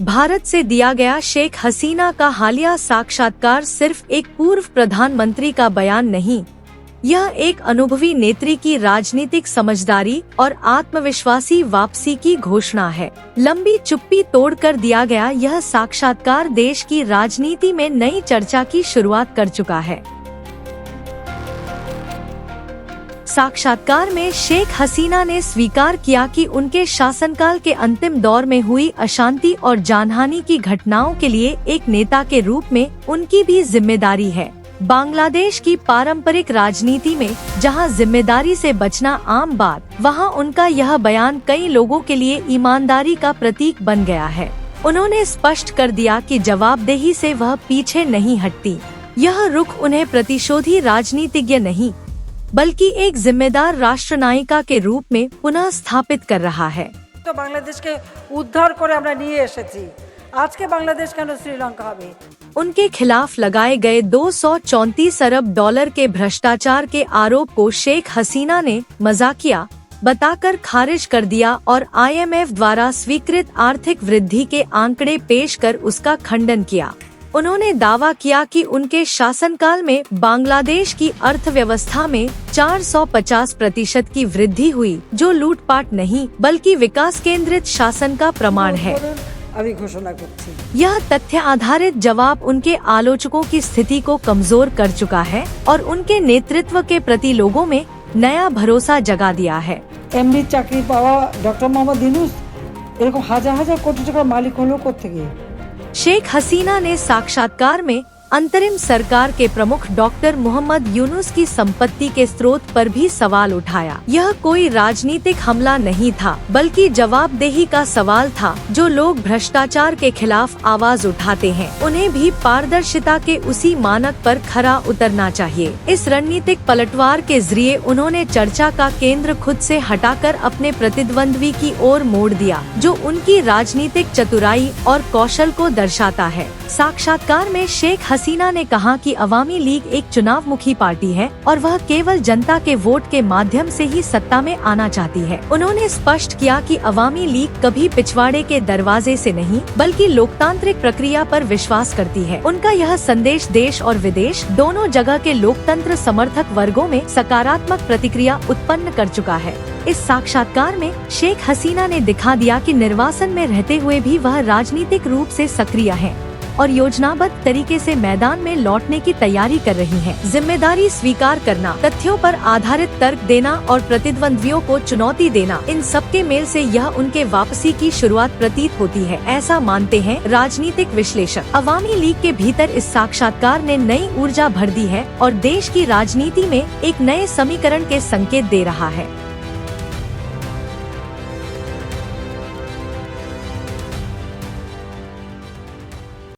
भारत से दिया गया शेख हसीना का हालिया साक्षात्कार सिर्फ एक पूर्व प्रधानमंत्री का बयान नहीं, यह एक अनुभवी नेत्री की राजनीतिक समझदारी और आत्मविश्वासी वापसी की घोषणा है। लंबी चुप्पी तोड़कर दिया गया यह साक्षात्कार देश की राजनीति में नई चर्चा की शुरुआत कर चुका है। साक्षात्कार में शेख हसीना ने स्वीकार किया कि उनके शासनकाल के अंतिम दौर में हुई अशांति और जानहानि की घटनाओं के लिए एक नेता के रूप में उनकी भी जिम्मेदारी है। बांग्लादेश की पारंपरिक राजनीति में जहां जिम्मेदारी से बचना आम बात, वहां उनका यह बयान कई लोगों के लिए ईमानदारी का प्रतीक बन गया है। उन्होंने स्पष्ट कर दिया कि जवाबदेही से वह पीछे नहीं हटती। यह रुख उन्हें प्रतिशोधी राजनीतिज्ञ नहीं, बल्कि एक जिम्मेदार राष्ट्रनायिका के रूप में पुनः स्थापित कर रहा है। तो बांग्लादेश के उद्धार करे আমরা নিয়ে এসেছি, आज के बांग्लादेश কেন श्रीलंका হবে? उनके खिलाफ लगाए गए 234 अरब डॉलर के भ्रष्टाचार के आरोप को शेख हसीना ने मजाकिया बताकर खारिज कर दिया और IMF द्वारा स्वीकृत आर्थिक वृद्धि के आंकड़े पेश कर उसका खंडन किया। उन्होंने दावा किया कि उनके शासनकाल में बांग्लादेश की अर्थव्यवस्था में 450% की वृद्धि हुई, जो लूटपाट नहीं बल्कि विकास केंद्रित शासन का प्रमाण है। अभी घोषणा करती। यह तथ्य आधारित जवाब उनके आलोचकों की स्थिति को कमजोर कर चुका है और उनके नेतृत्व के प्रति लोगों में नया भरोसा जगा दिया है। एमडी चाकरी पावा डॉक्टर मोहम्मद यूनुस एरकम हजार हजार कोटी टाकार मालिक हलो कोत्थेके? शेख हसीना ने साक्षात्कार में अंतरिम सरकार के प्रमुख डॉक्टर मोहम्मद यूनुस की संपत्ति के स्रोत पर भी सवाल उठाया। यह कोई राजनीतिक हमला नहीं था, बल्कि जवाबदेही का सवाल था। जो लोग भ्रष्टाचार के खिलाफ आवाज उठाते हैं, उन्हें भी पारदर्शिता के उसी मानक पर खरा उतरना चाहिए। इस रणनीतिक पलटवार के जरिए उन्होंने चर्चा का केंद्र खुद से हटाकर अपने प्रतिद्वंद्वी की ओर मोड़ दिया, जो उनकी राजनीतिक चतुराई और कौशल को दर्शाता है। साक्षात्कार में शेख हसीना ने कहा कि अवामी लीग एक चुनावमुखी पार्टी है और वह केवल जनता के वोट के माध्यम से ही सत्ता में आना चाहती है। उन्होंने स्पष्ट किया कि अवामी लीग कभी पिछवाड़े के दरवाजे से नहीं, बल्कि लोकतांत्रिक प्रक्रिया पर विश्वास करती है। उनका यह संदेश देश और विदेश दोनों जगह के लोकतंत्र समर्थक वर्गों में सकारात्मक प्रतिक्रिया उत्पन्न कर चुका है। इस साक्षात्कार में शेख हसीना ने दिखा दिया कि निर्वासन में रहते हुए भी वह राजनीतिक रूप से सक्रिय है और योजनाबद्ध तरीके से मैदान में लौटने की तैयारी कर रही हैं। जिम्मेदारी स्वीकार करना, तथ्यों पर आधारित तर्क देना और प्रतिद्वंद्वियों को चुनौती देना, इन सब के मेल से यह उनके वापसी की शुरुआत प्रतीत होती है, ऐसा मानते हैं राजनीतिक विश्लेषक। अवामी लीग के भीतर इस साक्षात्कार ने नई ऊर्जा भर दी है और देश की राजनीति में एक नए समीकरण के संकेत दे रहा है।